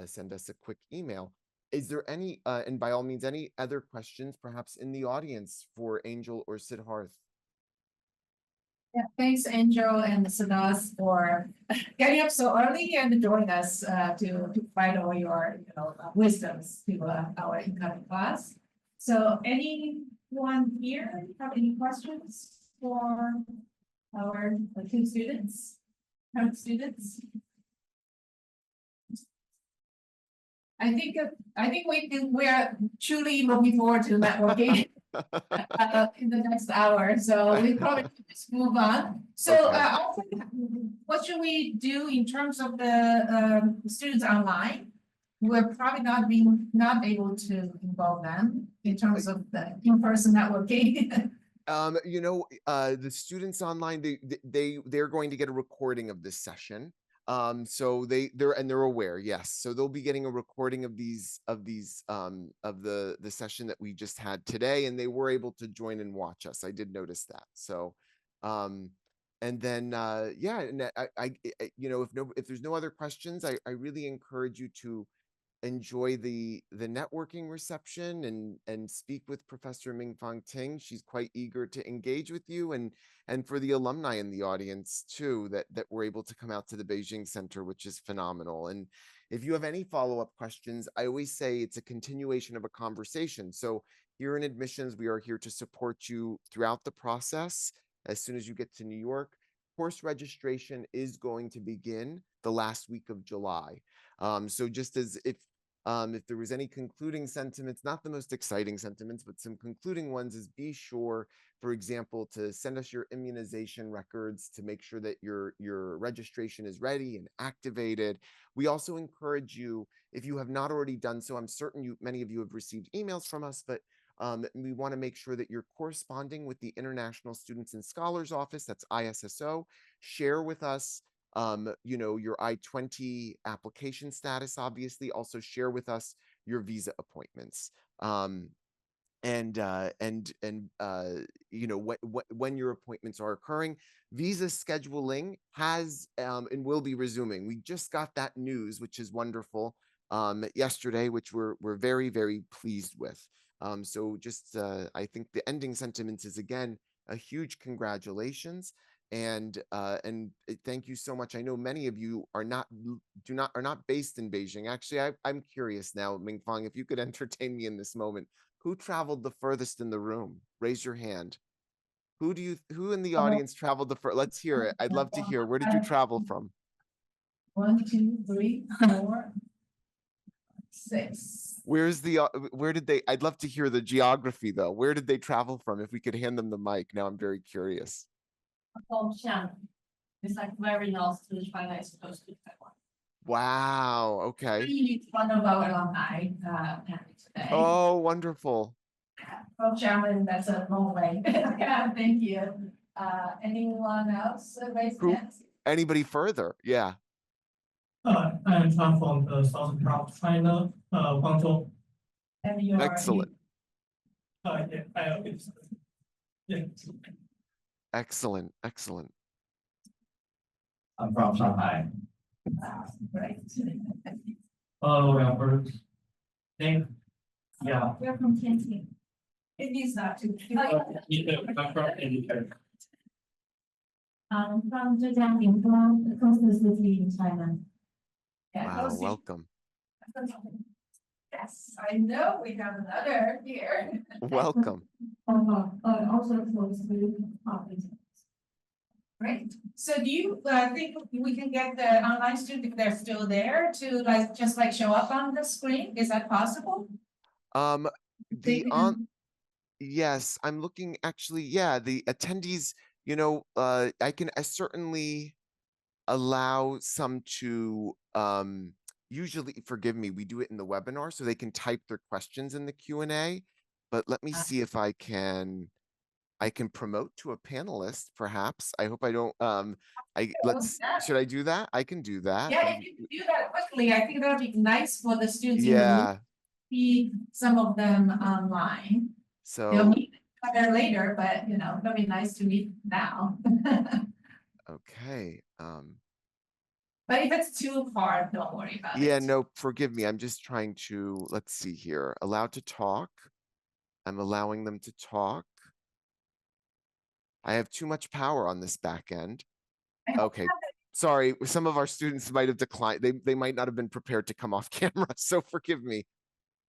send us a quick email. Is there any, and by all means, any other questions perhaps in the audience for Angel or Siddharth? Yeah, thanks, Angel and Siddharth, for getting up so early and joining us to provide all your wisdoms to our incoming class. So anyone here have any questions for our 2 students, current students? I think we are truly looking forward to networking in the next hour. So we probably just move on. So also, what should we do in terms of the students online? we're probably not able to involve them in terms of the in-person networking. The students online, they're going to get a recording of this session. So they're aware, yes. So they'll be getting a recording of the session that we just had today, and they were able to join and watch us. I did notice that. So, and then yeah, and if there's no other questions, I really encourage you to enjoy the networking reception and speak with Professor Mingfang Ting. She's quite eager to engage with you, and for the alumni in the audience too that were able to come out to the Beijing Center, which is phenomenal. And if you have any follow-up questions, I always say it's a continuation of a conversation. So here in admissions, we are here to support you throughout the process. As soon as you get to New York, course registration is going to begin the last week of July. So just as if there was any concluding sentiments, not the most exciting sentiments, but some concluding ones, is be sure, for example, to send us your immunization records to make sure that your registration is ready and activated. We also encourage you, if you have not already done so, I'm certain many of you have received emails from us, but we want to make sure that you're corresponding with the International Students and Scholars Office, that's ISSO. Share with us your I-20 application status, obviously. Also share with us your visa appointments. When your appointments are occurring. Visa scheduling has and will be resuming. We just got that news, which is wonderful, yesterday, which we're very, very pleased with. So just I think the ending sentiments is, again, a huge congratulations. And thank you so much. I know many of you are not based in Beijing. Actually, I'm curious now, Mingfang, if you could entertain me in this moment. Who traveled the furthest in the room? Raise your hand. Who in the audience traveled the furthest? Let's hear it. I'd love to hear. Where did you travel from? 1, 2, 3, 4, 6. Where did they? I'd love to hear the geography though. Where did they travel from? If we could hand them the mic. Now I'm very curious. From Shanghai. It's like very north to China, is close to Taiwan. Wow. Okay. One of our alumni today. Oh, wonderful. From Shanghai, that's a long way. Yeah, thank you. Anyone else raise hands? Anybody further? Yeah. I'm from the southern part of China, Guangzhou. And you are Excellent. Yeah. Excellent. Excellent. I'm from Shanghai. Right. Hello, Albert. Yeah. We're from Tianjin. It is not too. I'm from India. From Zhejiang, Mingfang, the coastal city in China. Yeah, Wow. Welcome. Yes, I know we have another here. Welcome. Also close to office. Great. So do you think we can get the online student, if they're still there, to just show up on the screen? Is that possible? Yes, I'm looking actually. Yeah, the attendees. I can certainly allow some to usually, forgive me, we do it in the webinar, so they can type their questions in the Q&A. But let me see if I can promote to a panelist, perhaps. I hope I don't should I do that? I can do that. Yeah, if you can do that quickly, I think that would be nice for the students. Yeah. See some of them online. So they'll meet there later, but that'll be nice to meet now. Okay. But if it's too hard, don't worry about it. Yeah, no, forgive me. I'm just trying to, let's see here. Allowed to talk. I'm allowing them to talk. I have too much power on this back end. Okay. Sorry, some of our students might have declined. They might not have been prepared to come off camera, so forgive me.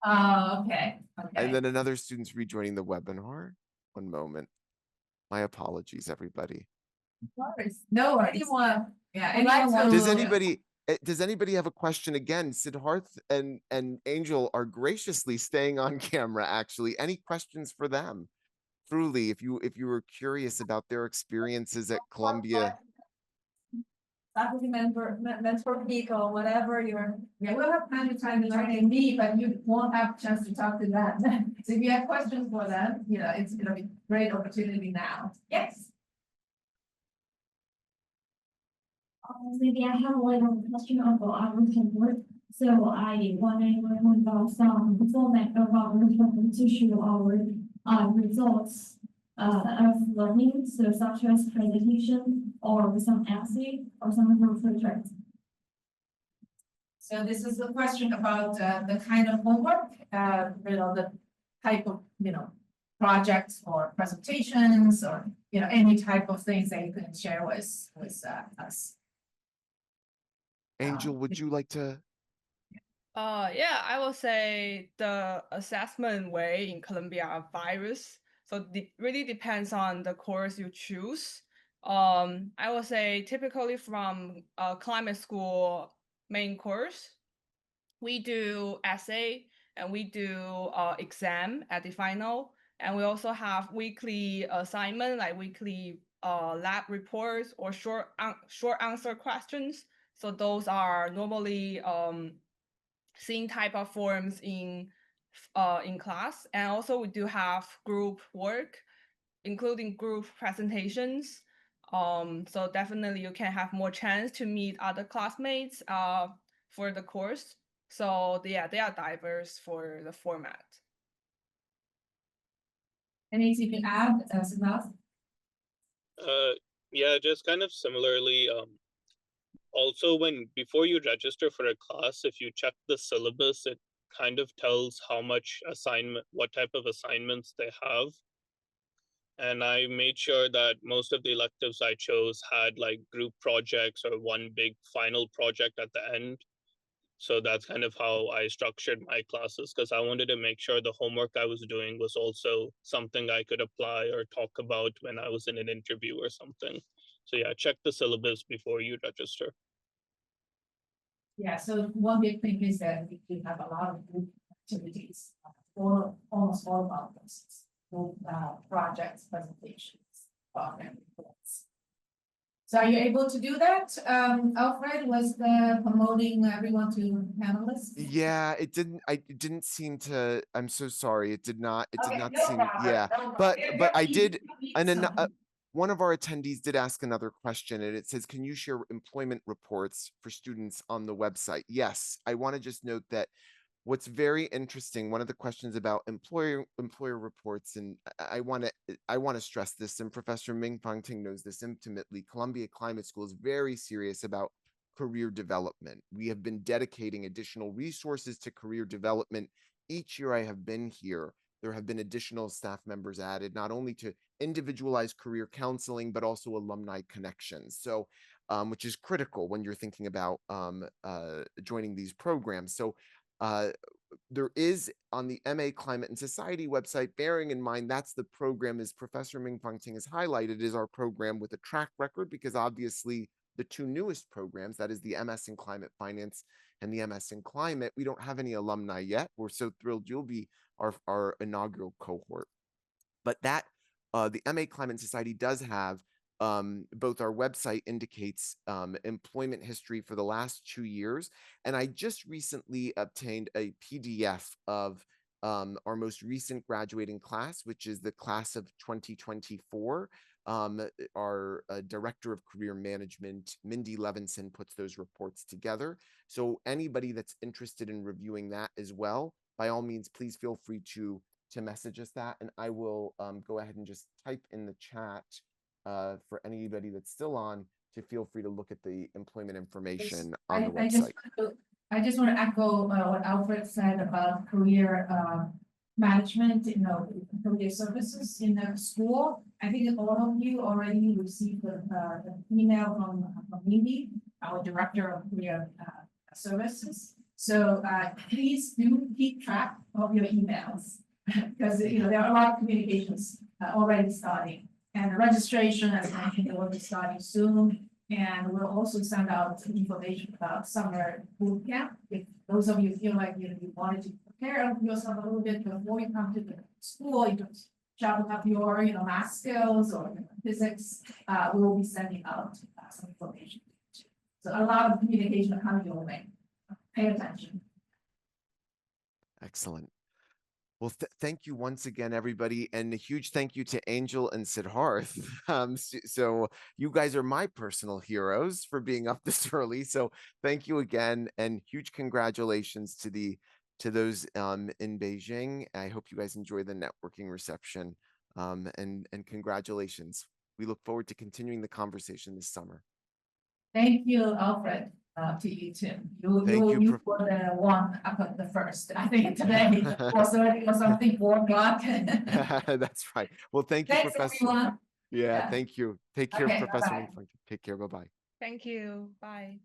Oh, okay. And then another student's rejoining the webinar. One moment. My apologies, everybody. No worries. Anyone Does anybody have a question? Again, Siddharth and Angel are graciously staying on camera, actually. Any questions for them? Truly, if you were curious about their experiences at Columbia. faculty mentor peak or whatever we'll have plenty of time to learn and meet, but you won't have a chance to talk to them. So if you have questions for them, it's gonna be a great opportunity now. Yes. Maybe I have a little question about our work. So I want to learn about some format of our report to show our results of learning, so such as presentation or some essay or some group project. So this is the question about the kind of homework, the type of projects or presentations or any type of things that you can share with us. Angel, would you like to? Yeah, I will say the assessment way in Columbia varies. So it really depends on the course you choose. I will say typically from climate school main course, we do essay and we do exam at the final. And we also have weekly assignment, like weekly lab reports or short answer questions. So those are normally same type of forms in class. And also we do have group work, including group presentations. So definitely you can have more chance to meet other classmates for the course. So yeah, they are diverse for the format. Anything to add, Siddharth? Yeah, just kind of similarly, also before you register for a class, if you check the syllabus, it kind of tells what type of assignments they have. And I made sure that most of the electives I chose had like group projects or one big final project at the end. So that's kind of how I structured my classes, because I wanted to make sure the homework I was doing was also something I could apply or talk about when I was in an interview or something. So yeah, check the syllabus before you register. Yeah, so one big thing is that we have a lot of group activities for almost all of our courses, projects, presentations, and reports. So are you able to do that? Alfred was promoting everyone to panelists? Yeah, it didn't seem to. I'm so sorry. It did not No seem. problem, Yeah, no but problem. I did. And then Some. one of our attendees did ask another question, and it says, "Can you share employment reports for students on the website?" Yes, I want to just note that what's very interesting, one of the questions about employer reports, and I want to stress this, and Professor Mingfang Ting knows this intimately. Columbia Climate School is very serious about career development. We have been dedicating additional resources to career development. Each year I have been here, there have been additional staff members added, not only to individualized career counseling, but also alumni connections. So, which is critical when you're thinking about joining these programs. So there is on the MA Climate and Society website, bearing in mind that's the program, as Professor Mingfang Ting has highlighted, is our program with a track record, because obviously the two newest programs, that is the MS in Climate Finance and the MS in Climate, we don't have any alumni yet. We're so thrilled you'll be our inaugural cohort. But that the MA Climate and Society does have both our website indicates employment history for the last 2 years. And I just recently obtained a PDF of our most recent graduating class, which is the class of 2024. Our Director of Career Management, Mindy Levinson, puts those reports together. So anybody that's interested in reviewing that as well, by all means, please feel free to message us that, and I will go ahead and just type in the chat for anybody that's still on to feel free to look at the employment information on the website. I just want to echo what Alfred said about career management, career services in the school. I think all of you already received the email from Mindy, our Director of Career Services. So please do keep track of your emails, because there are a lot of communications already starting. And the registration, as mentioned, will be starting soon. And we'll also send out information about summer boot camp. If those of you feel like you wanted to prepare yourself a little bit before you come to the school, you can sharpen up your math skills or physics. We will be sending out some information. So a lot of communication coming your way. Pay attention. Excellent. Well, thank you once again, everybody, and a huge thank you to Angel and Siddharth. So you guys are my personal heroes for being up this early. So thank you again, and huge congratulations to those in Beijing. I hope you guys enjoy the networking reception, and congratulations. We look forward to continuing the conversation this summer. Thank you, Alfred. To you too. You were the one up at the first. I think today was already or something 4 o'clock. That's right. Well, thank you, Thanks, Professor. everyone. Yeah, thank you. Take care, Okay, Professor bye-bye. Mingfang. Take care. Bye-bye. Thank you. Bye.